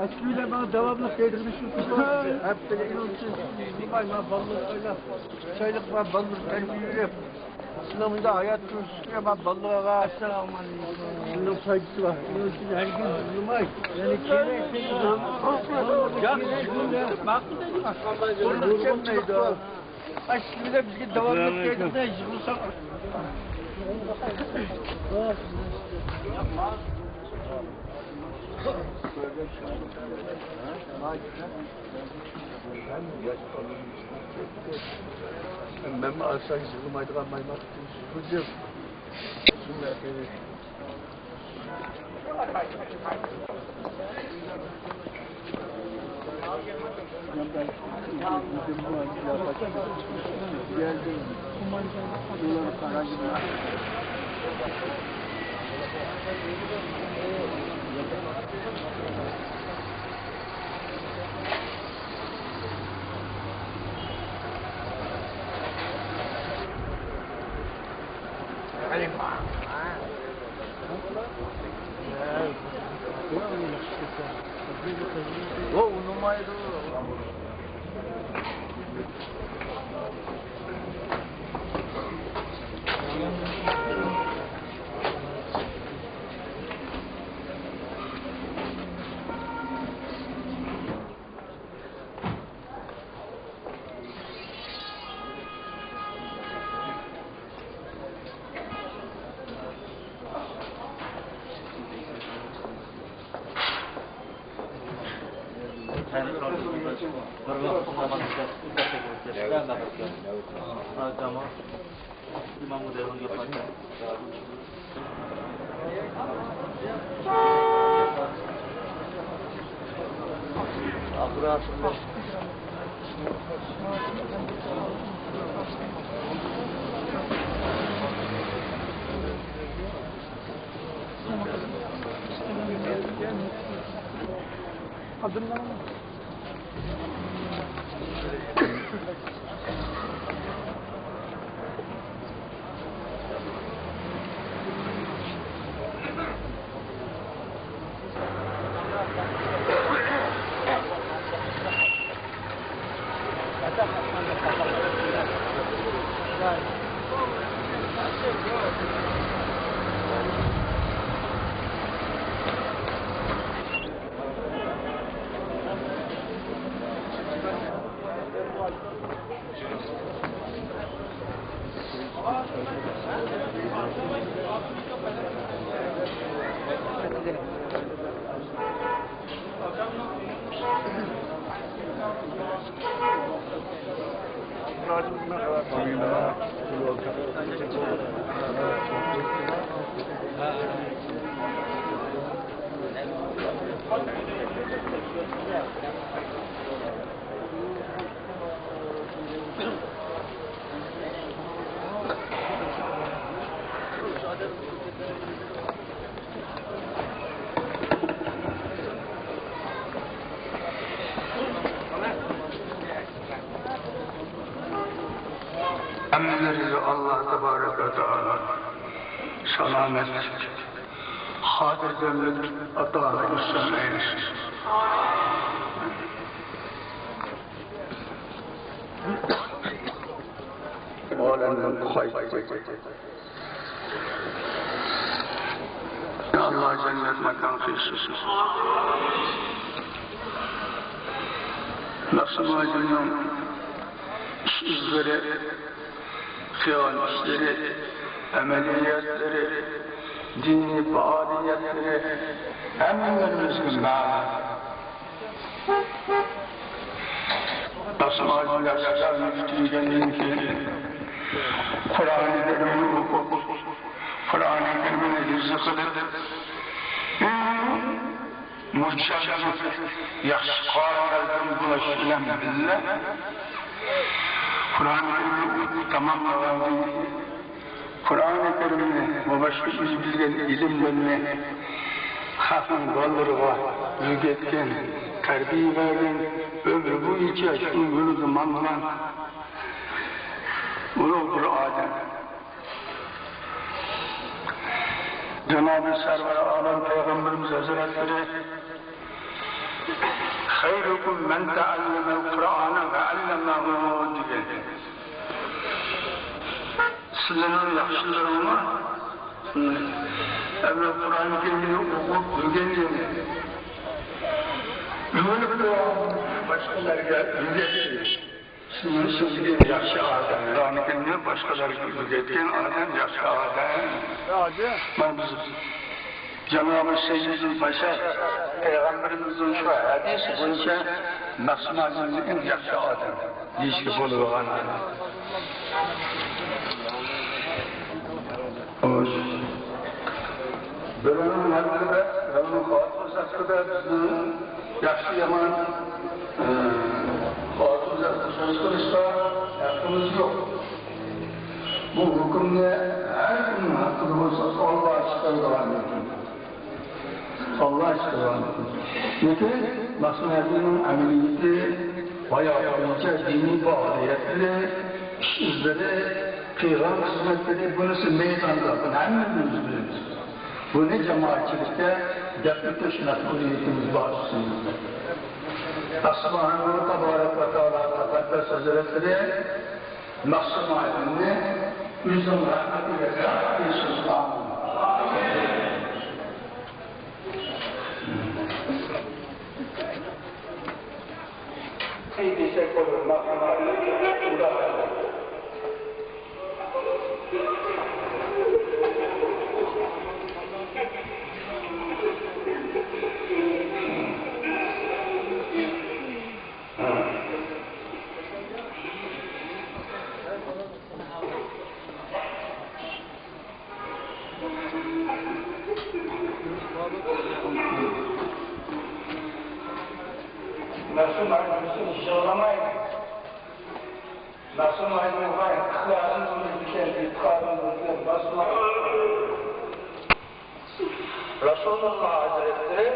Eskiden bana devamlı yedirmişim. Hep de inançsız. Bayma balığı öyle. Çaylık var balığı terbiye. Sınavında hayat kursuna bak balığa var. Sınav saygısı var. İnançsız her gün zulmay. Yani kire bak mı dedik? Onu çekmeydi o. Eskiden bizi devamlı yedirmişim. Ben aşağı çıktım aydıgan maymak hocam. Oh, numara agama Imam Uday manggil pada Emrleri Allah Tebarek ve Teala selamet, hadir ömrük atağına ihsan eylesin. Alemden hayır. Allah cennet mekan kılsın. Nasıl acının işleri, fiyal işleri, ameliyatları, dini faaliyetleri emrimizin bağlı. Nasıl acılar sizler müftüygenin ki Kur'an-ı Kerim'i okup, Kur'an-ı Kerim'i zikredip, mücadele yaşkarlardan bulaşılan billah, Kur'an-ı Kerim'i tamamlayan, Kur'an-ı Kerim'i ve başka bilgen ilimlerini hakın kaldırığa yügetken, terbiye vergen, ömrü bu iki yaşın yolu zamanlanan ulu bir Adem. Cenab-ı Server-i Alem Peygamberimiz Hazretleri hayrukum men ta'allemel Kur'an'a ve allemehu diye. Sizlerin yaxşılarına evvel Kur'an-ı Kerim'i okup öğrendiğini öğrenip de başkalarına öğretti. Sizin yaxşı adam, Kur'an-ı Kerim'i başkalarına öğretken adam yaxşı adam. Ben bizim Cenab-ı Seyyid-i Başar, Peygamberimizin şu hadisi boyunca Nasım Azim'in en yaxşı adam. Değişik oluyor anlamda. Bölümün hakkında, bölümün kağıtımız hakkında bizim yaxşı yaman kağıtımız hakkında söz konuşsa hakkımız yok. Bu hükümde her günün hakkında olsa Allah'a çıkarılan mümkün. Allah'a çıkarılan mümkün. Çünkü Nasım Azim'in ameliyeti bayağı boyunca dini faaliyetleri, işleri, Peygamber hizmetleri bunun meydanda, bunu hemmimiz biliriz. Bu ne cemaatçilikte, defnete şunatılıyetimiz var üstümüzde. Subhanahu Tebarek ve Teala Tekaddes Hazretleri, Nasım Alim'ini yüzün rahmetiyle bir sultanım. İyi bir şey olur, Nasım Alim'i uğraşalım. Nasıl ayrılmışsın, zorlamayın. Nasıl ayrılmayın, kılarınızı diken, itikadınızı basmayın. Resulullah Hazretleri,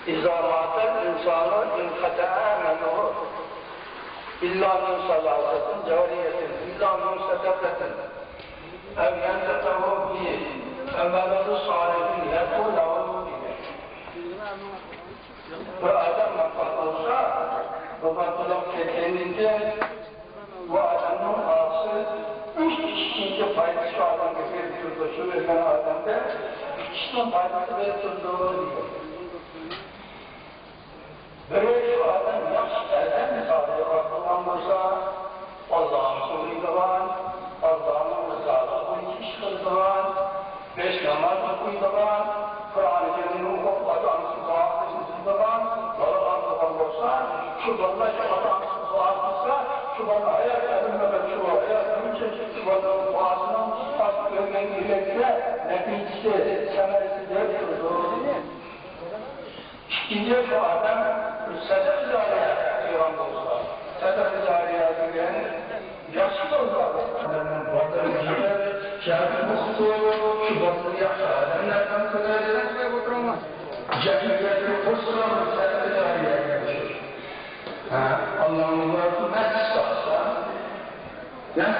İzamaten insanı inkata'a menuhu, illa min salasetin, cariyetin, illa min sedefetin, ev yentetehu bihi, evveladı salihin, lekullahu bihi. Bu adam vakit olsa, bu vakit kendince bu adamın ağası üç kişiyle faydası adam getirdiği şu verilen adamda üç kişinin faydası getirdiği diyor. Böyle şu adam yaxşı elden misali kullanmasa Allah'ın sözü var, Allah'ın rızası bu iki iş kıldılar, 5 namaz okuydular, Kur'an-ı Kerim'in adamsız ağzısızlığa, Allah'ın olsa, şu balla adamsız ağzısızlığa, şu balla ayaklarında da şu ayaklarını çekip şu ballanın ağzından asıl görmen gerekse, neticesi, semerisi de doğru değil mi? İkinci şu adam, sedef-i cariye İran olsa, sedef-i cariye giren, yaşlı olsa, şahit şu basını yapsa, adamlardan kılarlar ve oturamaz. Cemiyeti kusuramak sedef-i cariye gelmiştir. Allah'ın varlığı meclis olsa, yani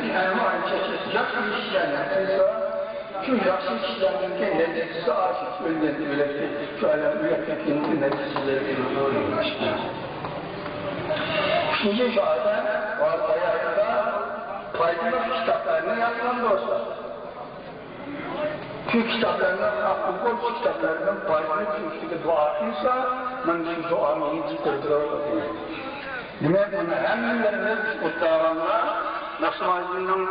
bir envai çeşit yakşı işler yapıyorsa, şu yakşı işlerinin neticesi aşık öldüğünde öyle şu alem üretmekin neticeleri görüyormuş. Şimdi şu adam ayakta faydalı kitaplarını yazan da olsa, şu kitaplarından, akıl kitaplarından faydalı çünkü duasıysa, ben şu duamı iyice kurduruyor. Demek bunu hemmelerimiz ustalarına, Nasım Alim'in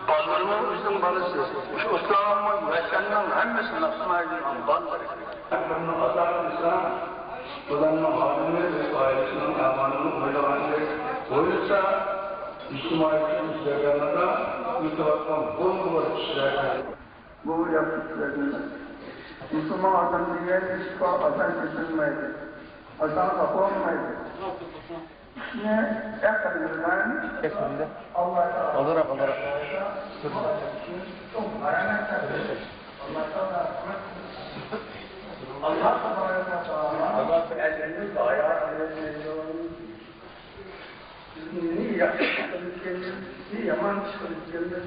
ballarının bizim balısı. Şu ustalarımın mekanının hemmesi Nasım Alim'in balları. Bunun azarımızda, bulanın halini ve ailesinin amanını oylamanı olursa, İsmail'in işlerine mütevakkan bol kişilerine bu yaptıklarını Müslüman adam diye şifa azan kesilmeydi. Azan kapı olmaydı. Ne yakınlarından Allah'a olarak Allah'ın elleriniz ayağı niye yakışıklarınız gelir, niye yaman çıkarız gelir,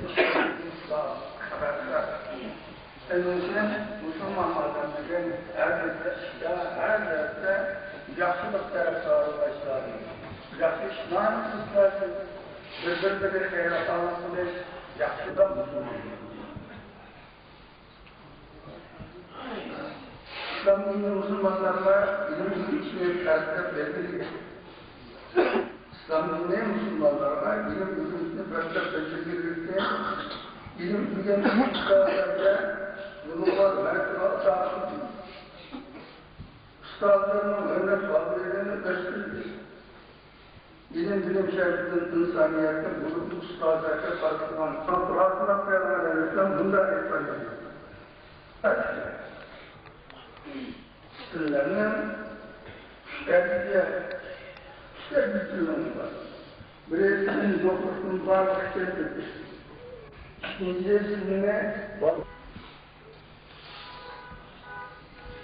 Müslüman adamların her yerde yaxshilik tarafdori başlayın. Yaxshi ishlar qilsin. Bir-biriga xayr-salomat qilish, yaxshidan musulmon. İslam'ın Müslümanlarla ilim içmeye tertip edildi. İslam'ın ne Müslümanlarla ilim içmeye tertip edildi. İlim bilgen ustalarla bulunmaz mertebe sahip. Ustalarının örnek faaliyetlerini gösterir. İlim bilim şerifinin insaniyette bulup ustalarla tartışılan santrasına Peygamber İslam bunda etmelidir. Sırlarının şerifliğe var. Birisinin doktorsunun varlık şeriflidir. İkincisine var.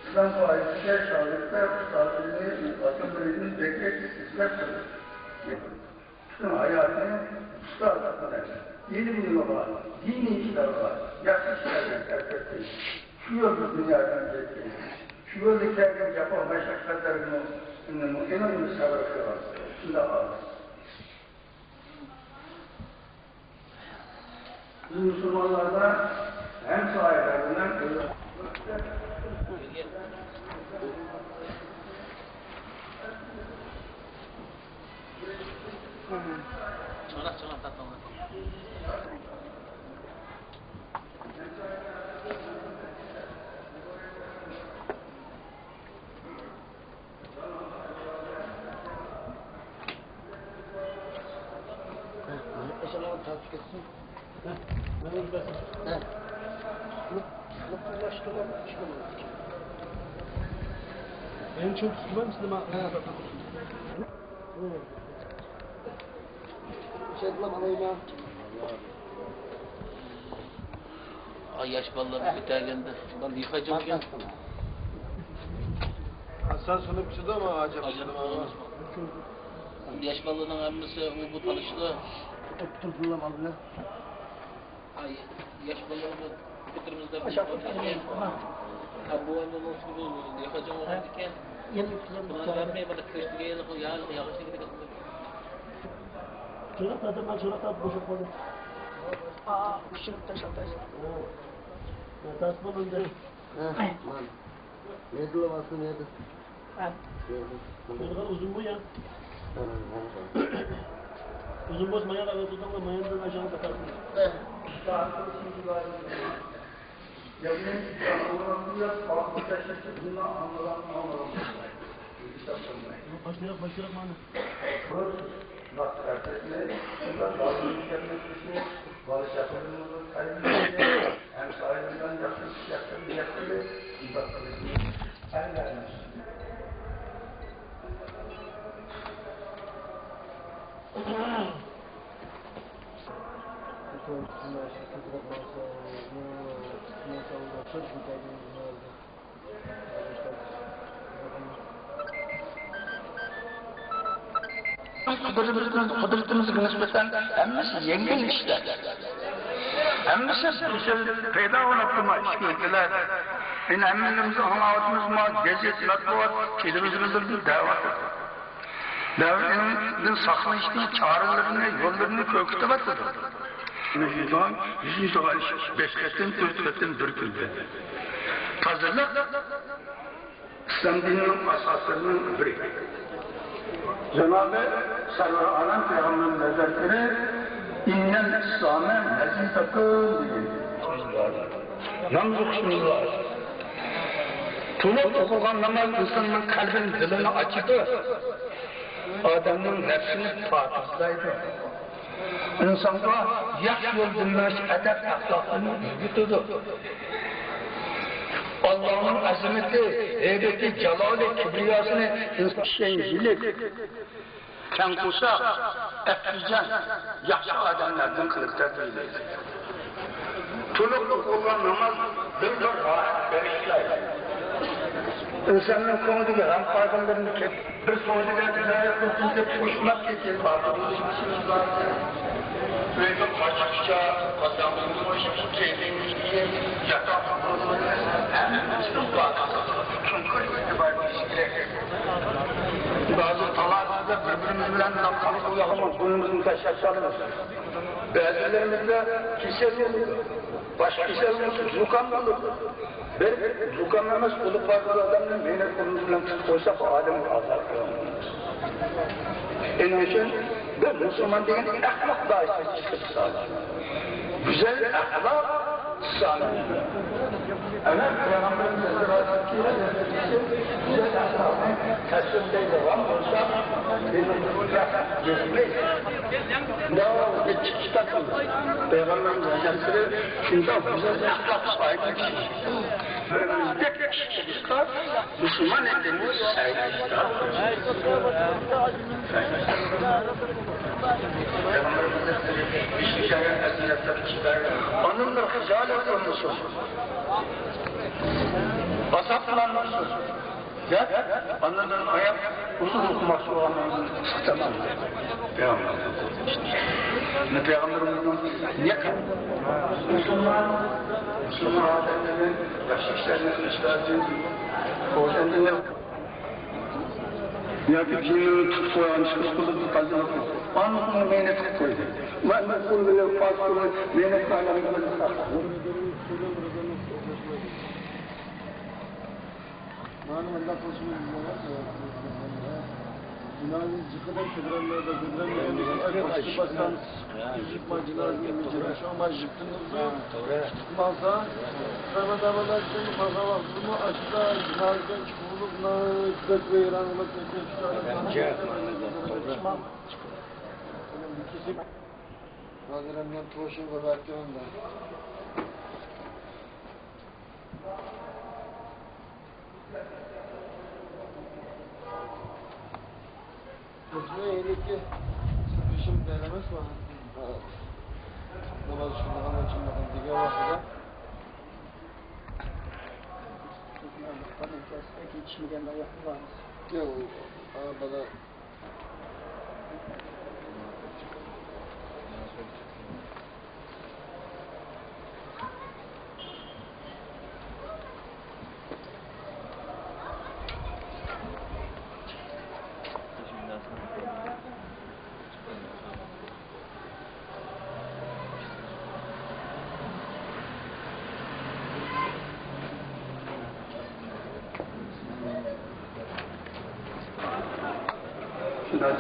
İslam faizine şahitler, ustazını, asıl beklek istek kılır. Bütün hayatını ustazlar, yeni bilimi var, dini işler var, yakış işlerden terk şu yolu dünyadan çektiğini, şu yolu kendin yapan meşakkatlarını inanın müsaadesi var. Şimdi var. Biz Müslümanlarda hem sahiplerinden Çorak tatlı. Eşyalarını takip etsin. Nereye gidersin? Mutlulaştırma çıkamadık. En çok tutma mısın? Şeklam alayım ya. Ay yaş balları biter geldi. Ben yıkacağım ki. Sen sonra bir şey de ama acaba. Yaş ballarının emmisi bu tanıştı. Tutulduğum aldı. Ay yaş ballarını bitirimizde bir bu oyunda nasıl bir oldu? Yıkacağım onu diken. Buna vermeye bana kıştığa yağışlı gidelim. Çocuk da ben çocuk da boşa koydum. Kışılık taşaltayız. Tas bulundu. Ne duruyorsun neydi? Çocuklar uzun bu ya. Uzun boz mayalar tuttum da mayandan aşağı bakarsın. Yakın anlamıyla farklı taşısı bununla anlayan. Başlayak mı? Nasıl erkekle, bazı müşterilerinin barış yapımının kaybediyor, hem sahibinden yakın, en vermiş. Kudretimizin nispeten emmesi yengil işler. Emmesi peyda olanatma işgördüler. Yani emmimizi anlavatımız mı, gezet, matbuat, kedimizin bir davatıdır. Davetinin saklayışının çağrılarını, yollarını köküte batıdır. Yüzünden, beş katin, dört katin dürtüldü. Hazırlık, İslam dininin asaslarının biri. Cenab-ı Sallallahu Aleyhi ve Peygamber'in Hazretleri İnnel İslam'e nezih takıl dedi. Yalnız şimdi var. Tulup okulan namaz insanın kalbin dilini açıdı. Adamın nefsini pakizlaydı. İnsanda yak yol dinleş edep ahlakını yutudu. Allah'ın azameti, heybeti, celali, kibriyasını şeycilik, kenkusa, eflican, yaxşı adamlardan kılıkta değiliz. Tulukluk olan namaz bir rahat verişler. İnsanın konuda hem paydanlarını bir sonunda ticaret noktasında koşmak için batılmış işimiz vardı. Ve de kaçışça, kazanımız başımız, keyfimiz diye yatak hem Müslüman batılır. Çünkü itibar ilişkiler. Bazılarımızda birbirimizle nakkalık uyalımız, burnumuzun taşlaşalımız. Bazılarımızda kisel olur, baş kisel olur, zukam olur. Bir zukamımız olup bazı adamın beyne konumuzla koysak Adem'in azap kılamız. En için bir Müslüman değil, ahlak dairesi çıkıp sağlar. Güzel ahlak sağlar. Evet, Peygamberimiz güzel ahlakın kasımda devam olsa gezmeyiz. Ne o, geçik kitabı. Peygamberimiz Hazretleri şundan güzel ahlak sahibi kişi. Önümüzdeki kişi çıkar, Müslüman ettiğimiz sahibi çıkar. Onunla hıcalet olmuşsun. Asaplanmışsın. Ya, onlardan ayak uzun okuması olanlardan sıktamam. Ne Peygamberimizin niye kalır? Müslüman adetlerinin yaşlıklarının işlerinin koğuşlarının ya ki cinin tut koyan çıkışkılığı kalacak. Anlıkını beyne tut koydu. Ben kul bile fasılı beyne kaynağı Allah Günahın zıkıdan kıdranlığa da kıdranlığa başlı basan yıkmacılar yemeyeceğler. Şu an yıktınızı çıkmazsa sarmadavalar seni fazla vakti mı açıda günahdan çıkılıp kıdak ve İran'la çıkmam. Haziran'dan tuvaşın ve belki ondan. Kızma eğilikli sıkışım denemez var. Namaz şundan açılmadan diğer vakıda. Bana kesmek içmeden de yapı var. Yok, bana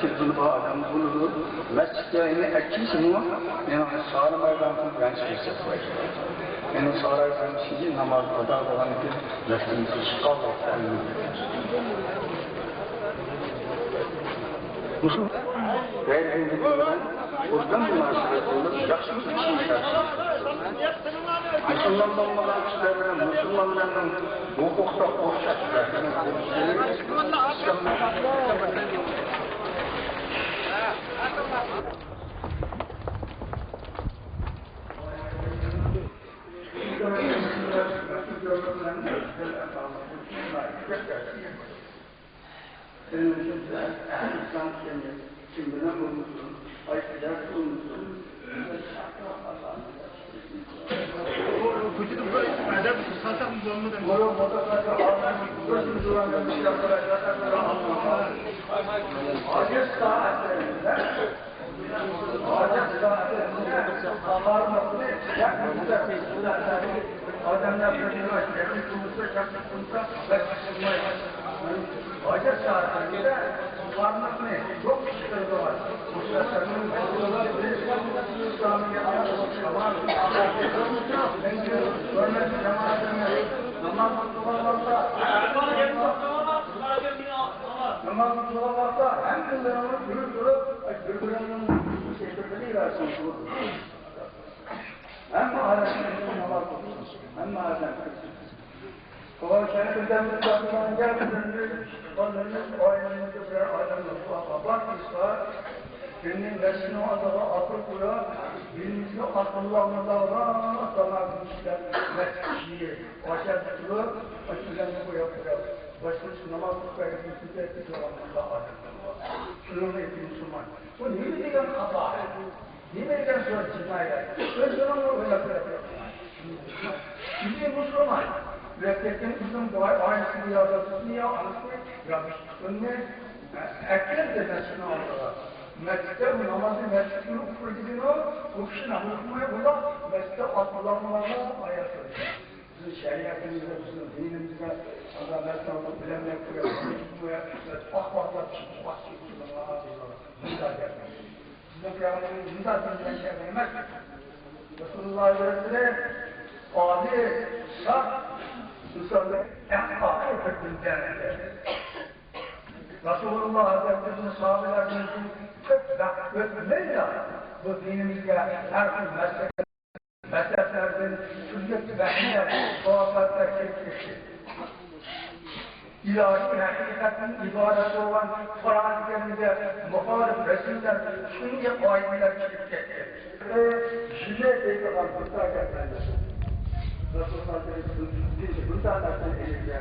Çizgili bu adam bunu mescidlerini ekçisini yani sağlı meydanını ben size koyacağım. Yani sağlı sizi namaz kadar olan bir mescidini çıkalım. Musul verdiğinden buradan münasebet olur, yaxşı bir şey Müslüman olmayan kişilerle Müslümanların hukukta ortaklarının Ancak saatlerinde varmak ne? Çok kişileri var. Kuşlarının İslam'ın yaptığı zaman örnek cemaatine namaz kılmakta hem kıllarını birbirinin şekilleri versin. Hem aleminin namaz kılsın, hem aleminin Kıvan şerifinde müstahımdan gelmeden onların oyunumuzu birer adamla bakmışlar. Günün resmi adama atıp koya, bilimizde akıllanmalarına atlamakmışlar. Mesleği, başarılı, açılarını koyuyor. Başkası namaz tutmaya gitmişler, bir olanlarla adamlar. Şunun etti Müslüman. Bu ne bildiğin hata? Ne bildiğin sonra cinayet? Önce onu öyle yapıyor. Şimdi Müslüman. Mürekkepten uzun boy aynısını yazatısını ya anısını yapmış. Önüne Erkek dedesini aldılar. Mescide bu namazı mescidini kurdun o kişi namazını bula mescide atılanlarla ayakta. Bizim şeriatımızda, bizim dinimizde Allah mescide bilenler kuruyor. Bu yapmışlar. Akbarlar çıkıyor. Bak çıkıyor. Allah'a diyorlar. Zindar gelmek. Bizim kıyametimiz zindar gelmek. Resulullah Aleyhisselam âli, saf, insanlar en ahir hükmünden Resulullah Hazretleri'nin sahabelerinin tıp ve hükmüyle bu dinimizde her türlü mezheplerden sünnet vehine muhabbetler çekmiştir. İlahi hakikatin ibaresi olan Kur'an-ı Kerim'de muhalif resimler, sünnet ayetler çekmiştir. Şile deyip olan kurtar gelmelidir. Resulullah Hazretleri'nin kurtar gelmelidir.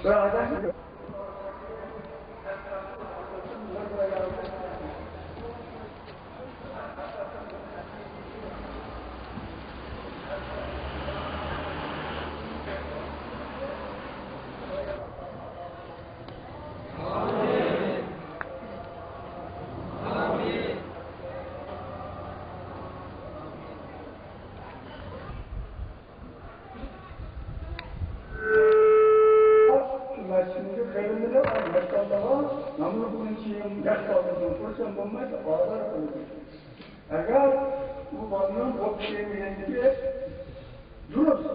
Ve adam Eğer bu balının o şeyindeki durup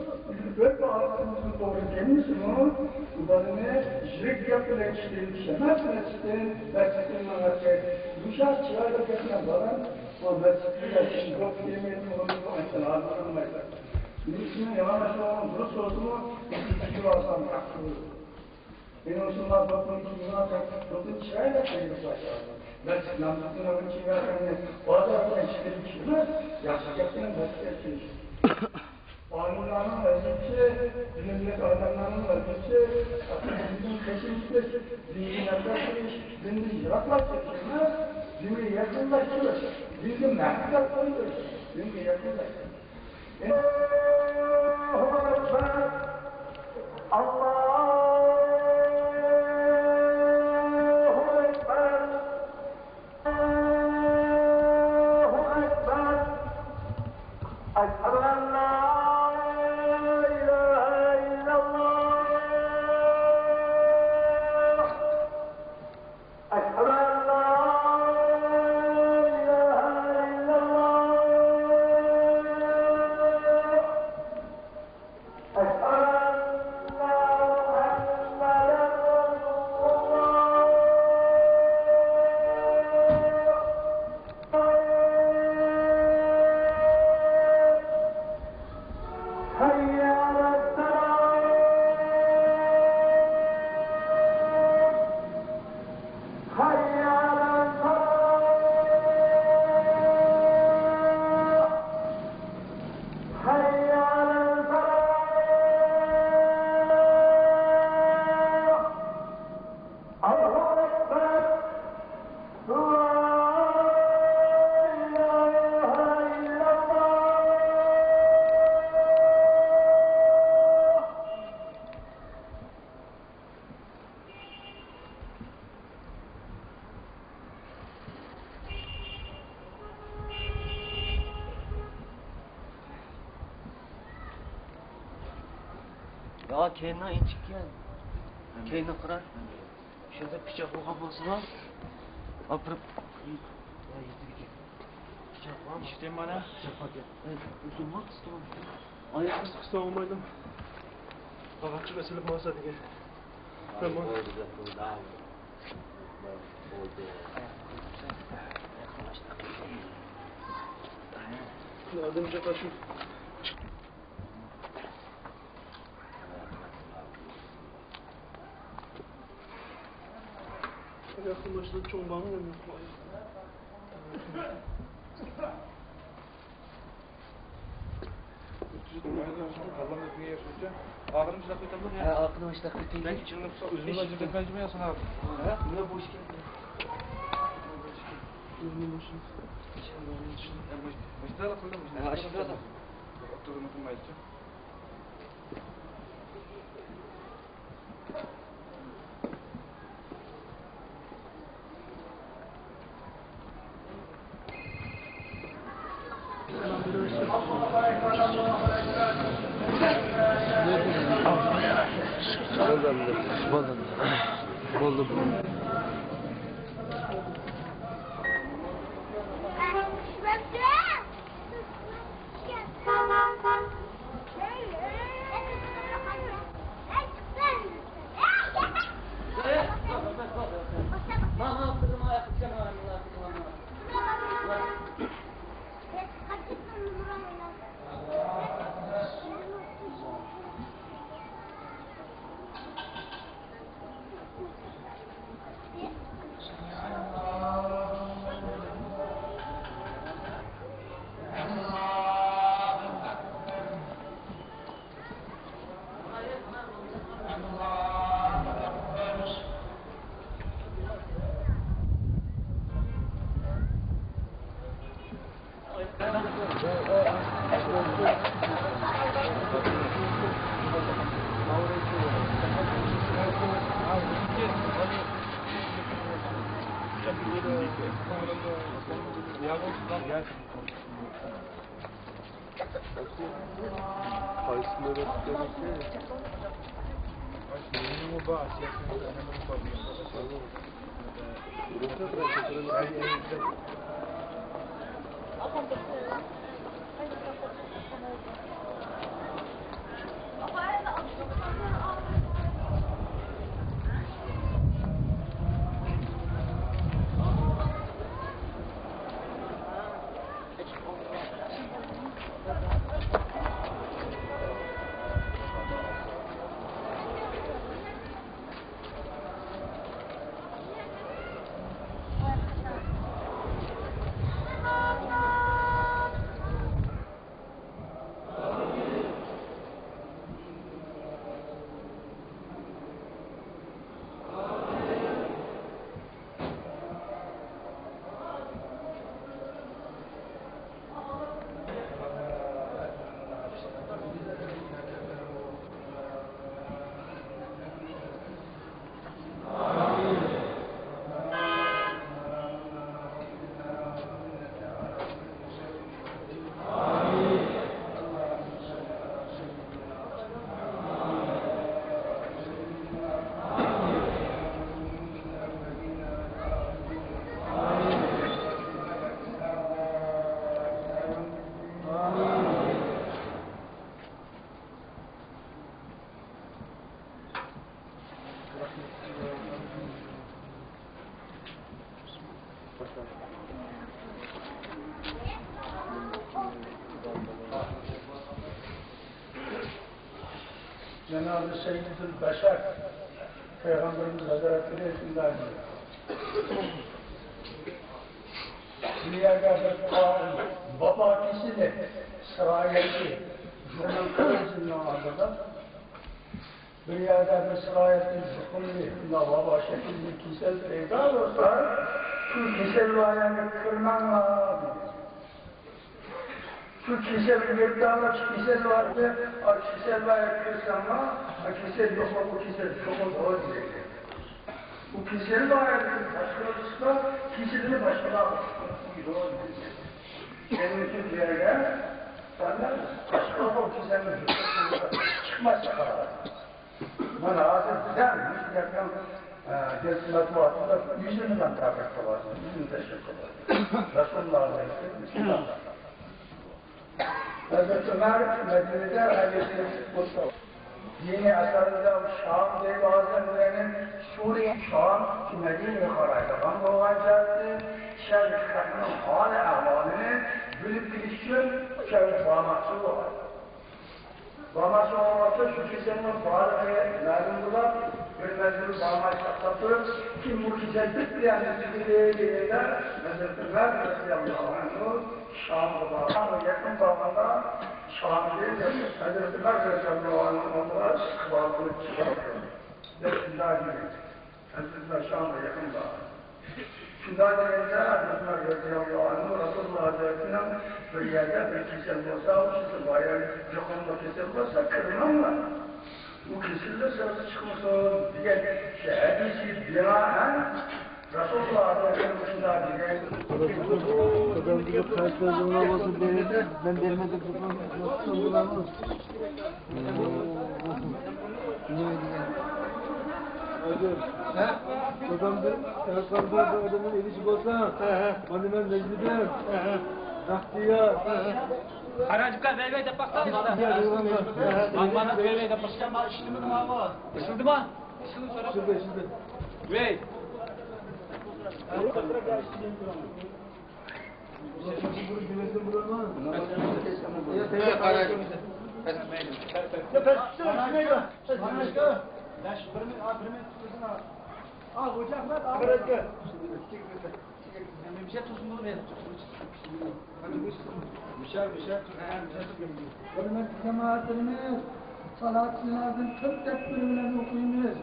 böyle bir ağzımızın doğru gelmişsin o bu balını jirik yapıyla işlemiş mesleğin anlatacak duşa çırayla kesine balan o mesleğiyle yok yemeğin sorumluluğu açın ağzına birisinin yavaş olan durup sorduğunu bir alsam yaptırır. Benim Müslüman toplumun için toplumun çırayla şeyini başardı. Mesleğin namzatın onun için verkenle bazı arkadaşlar işlemişler, yaşayacakların mesleği için. Anılarının vaziyeti, bilimlik adamlarının vaziyeti, bizim kesinlikle dini yaklaşmış, dini yaklaştırır, dini yakınlaştırır, dini mehmetler dini yakınlaştırır. Allah Ya kendine inçikken, kendine kırar. Şöyle bıçak olmasın var. Apırıp. Ya yedireceğim. Bıçak var mı? İşte bana. Bıçak var ya. Evet, uzun var kısa var. Ayakkabı Kısa olmaydım. Ağaççı mesele masa diye. Tamam. Yardımcı kaçın. Yakınlaştığında çoğun bana mı? Allah'ın izniyle yaşayacağım. Ağrım işte kıytamda ya. Aklım işte kırtayım. Ben içimde üzümün acı defacımı yasan abi. Ne boş geldin? Üzümün başını. Başta da koydum. Aşırı da. Oturdum oturmayacağım. Boldu. Cenab-ı Seyyid-ül Beşer Peygamberimiz Hazretleri isimler dünyada baba ikisi sırayeti Zülmül Kılıcı'nın adında dünyada bir sırayeti Zülmül baba şekilde kisel peyda olsa şu kisel vayanı kırman lazım. Şu kisel yerdağla şu kisel vardı, şu kisel vayanı kırsanma, kisel yok bu kisel çok o diyecek. Bu kisel vayanı başkalarıyla kiselini başkalarıyla senin Türkiye'ye senden başka o kiselini çıkmaz yakalar. Bana azim güzel, yakın gelsinler bu altında yüzünden tabak kalarsın, yüzünü teşekkür ederim. Resulullah'la Müslümanlar. Hazreti Ömer Medine'de Hazreti Mustafa. Yeni asarında Şam devazlarının Suriye, Şam ki Medine'ye karaydaban doğacaktı. Şeriflerinin hali ahvalini bilip bilişçin şerif vaması var. Vaması olması şu kisenin bağlığı lazımdılar. Bilmezdir vaması saklatır. Kim bu kise bitmeyen müzikliğe gelirler. Hazreti Ömer radıyallahu anh'u Şam'da bağlı, yakın bağında Şam'da Hazreti Ömer radıyallahu anh'u onlara sıkıvaldığı çıkartıyor. Bismillah gibi. Hazreti Ömer Şam'da yakın bağlı. Şundan önce Hazreti Ömer radıyallahu anh'u Resulullah Hazretleri'nin bir yerde bir kisel olsa, o kisel bayağı yakında kisel olsa kırmamlar. Bu kiselde sırası çıkmışsın diye hadisi binaen Resulullah Hazretleri'nin başında diye Adam gibi karşıladığım olmasın denildi. Ben vermedim nasıl oldu. Ne diye? Erkan'da adamın elişi olsa, hani ben Necmi'den, Bahtiyar. Karacıklar vermeyi de baksana bana. Bana vermeyi de baksana. Işıldı mı abi? Işıldı mı? Işıldı sonra. Şimdi. Wey. Hürmetli cemaatlerimiz, salatçılardan 40 tekbirlerini okuyunuz.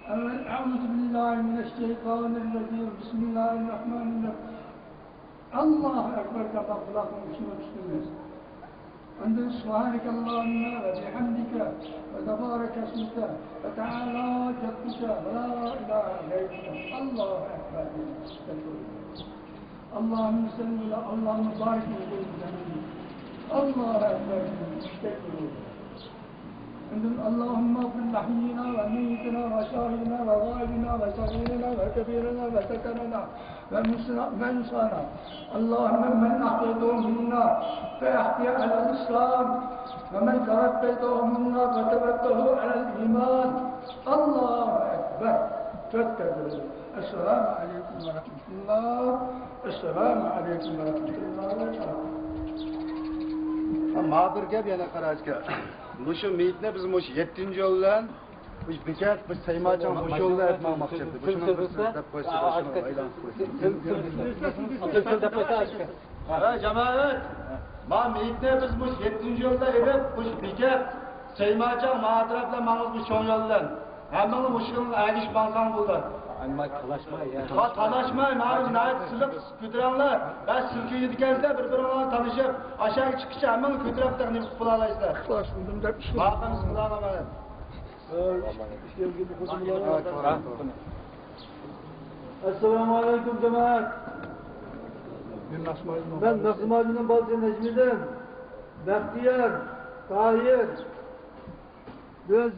Evet, Euzubillahimineşşeytanirracim. Bismillahirrahmanirrahim. Allahu Ekber kadar kulakın içine tuttunuz. Ondan subhaneke Allahümme ve bihamdike ve tebarek esmike ve teala ceddike ve la ilahe gayrike. Allahu Ekber. Allahümme salli ve Allahümme barik ve Allahu Ekber. اللهم اغفر لحينا وميتنا وشاهدنا وغائبنا وصغيرنا وكبيرنا وذكرنا وانسانا اللهم من احييته منا فاحيا على الاسلام ومن توفيته منا فتوفه على الايمان الله اكبر فاتقوا السلام عليكم ورحمه الله السلام عليكم ورحمه الله وبركاته. Mağdur gel yana Karaçka. Bu şu meyitne bizim hoş 7. yoldan bu bekat bu saymacan hoş yolda etmem maksadı. Bu şunu dep koysa başına aylan koysa. Ha cemaat. Ma meyitne biz bu 7. yolda evet bu bekat saymacan mağdurapla mağuz bu şon yoldan. Hemen bu şunun ayliş bansan buldu. Ama talaşma ya. Talaşmayın abi, nayet sılık kütüranlar. Ben sülküyü dikenizde birbirine tanışıp aşağı çıkışa hemen kütüraplar ne kutulalayızlar. Kılaş buldum da bir şey. Bağımız kulağlamayın. Esselamu Aleyküm cemaat. Ben Nasım Hacı'nın bazı Necmi'den, Bahtiyar, Tahir, biz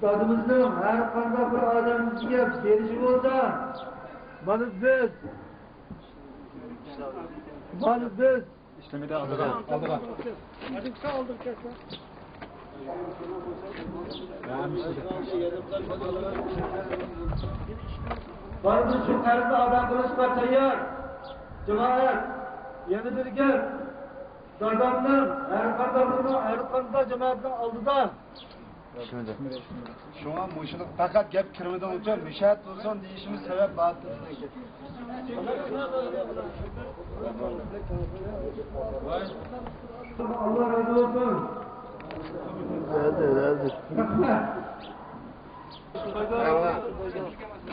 dadımızın her kanda bir adamımızga berişi olsa, bana biz, İşlemede aldılar. bana biz şu karında adam kılıçlar tayyar, cemaat, yeni bir gel, dadamdan, her kanda cemaatten aldıdan. Şu an bu işin fakat gap kirmeden uçan müşahit olsun deyişimiz sebep battı. Allah razı olsun.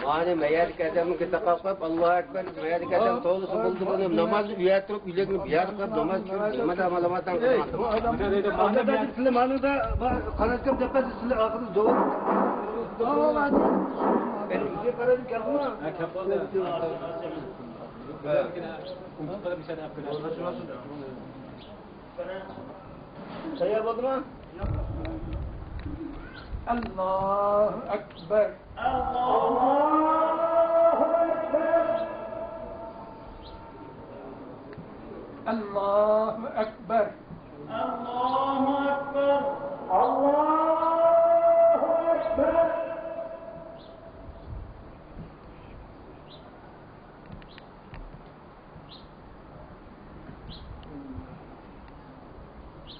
Mane mayat kadam kita kalkıp Allahu Ekber mayat kadam tolu buldu bunu namaz uyatırıp ülegini biar kılıp namaz kılıyor. Malamatan kılıyor. Anne ben size manada Karaçkam tepesi size akıllı doğru. Doğru hadi. Ben bir kararım kalma. Saya bakma. Allahu Ekber. Allahu Ekber.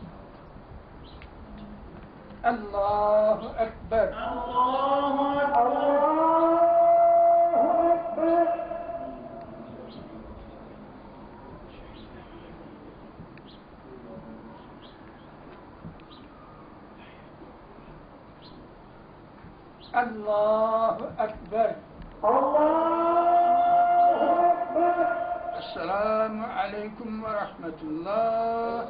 Allahu Ekber. Allahu Ekber. Esselamu Aleyküm ve Rahmetullah.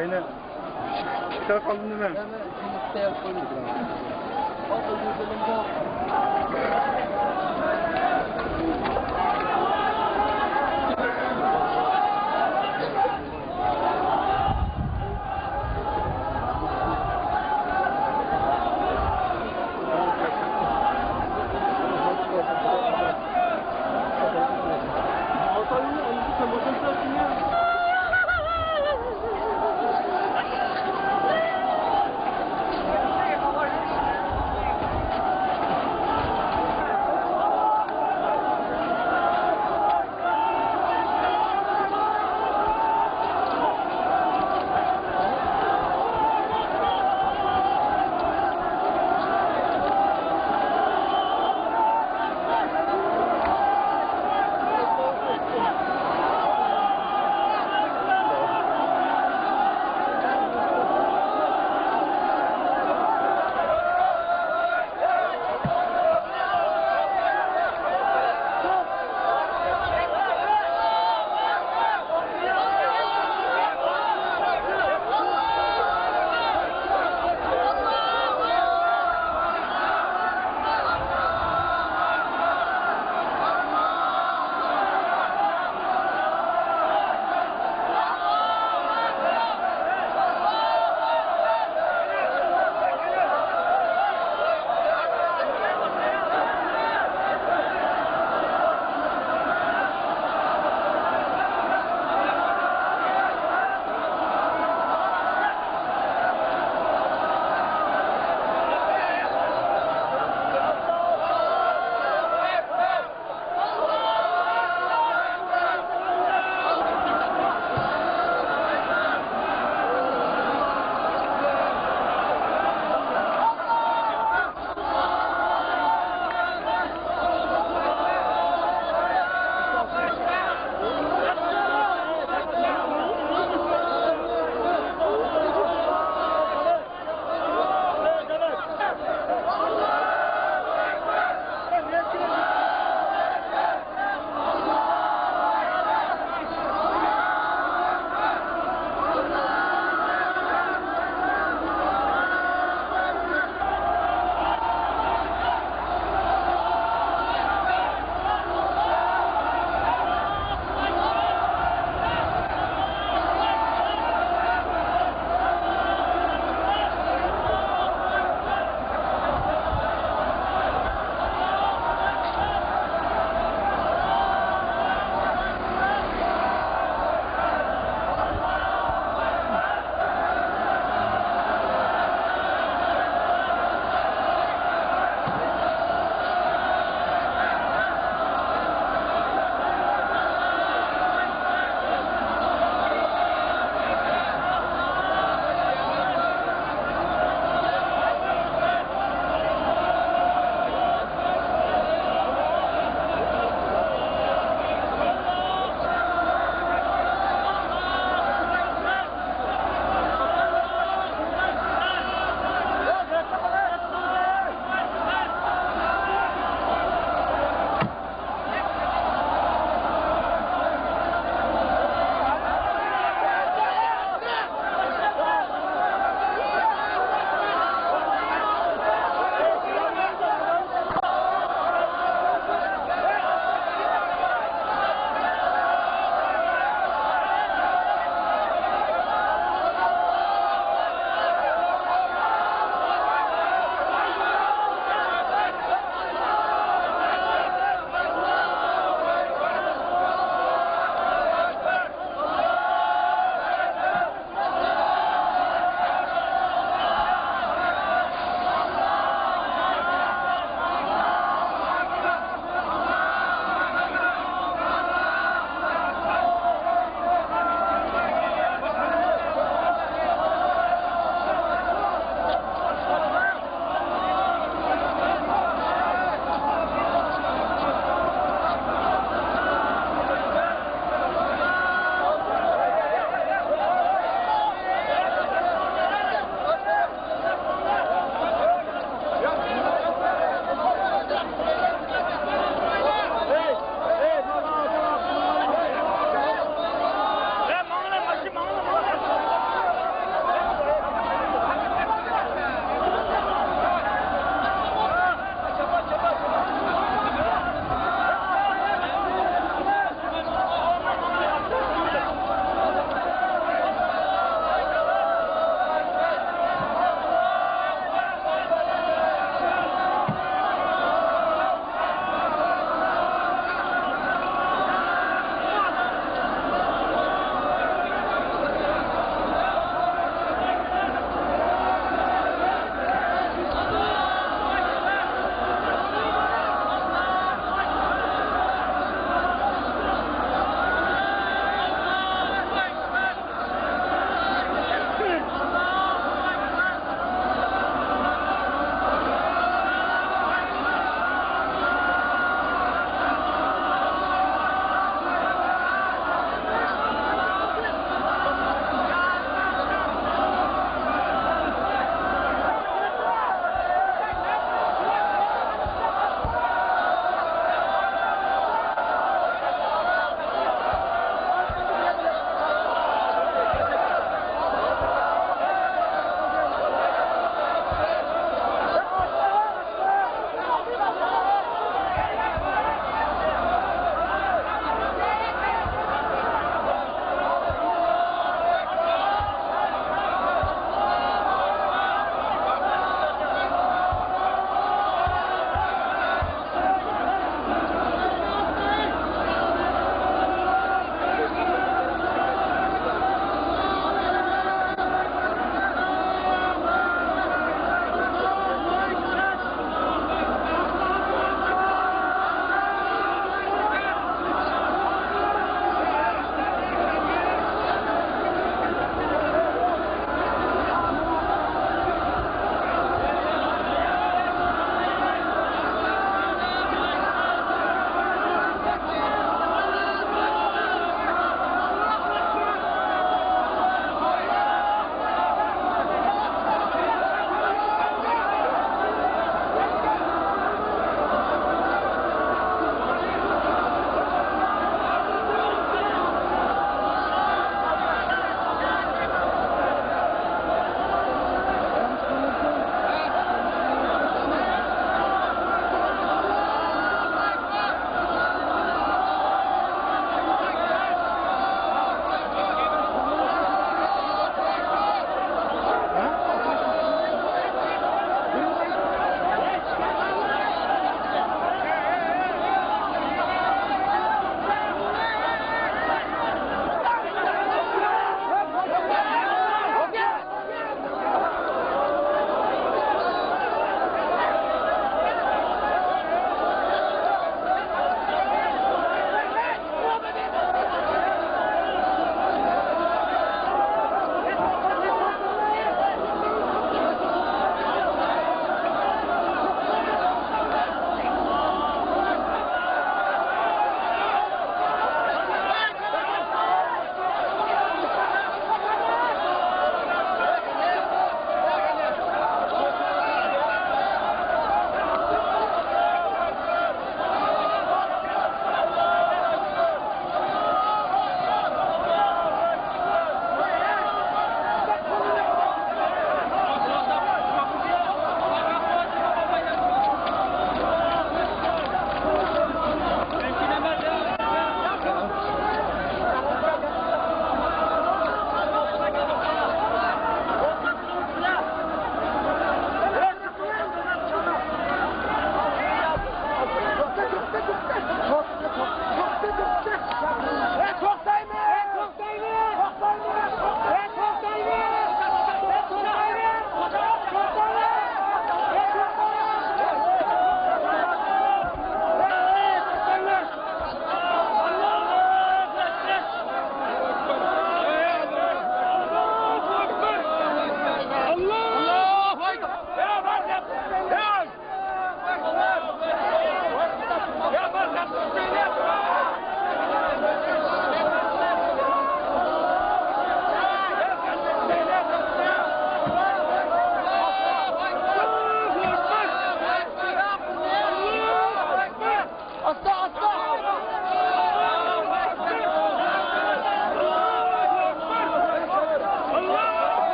Bayne. Çıkar kaldın değil mi?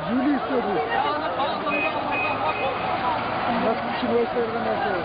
Jüli istiyor bu. Nasıl bir şey bu eserde nasıl?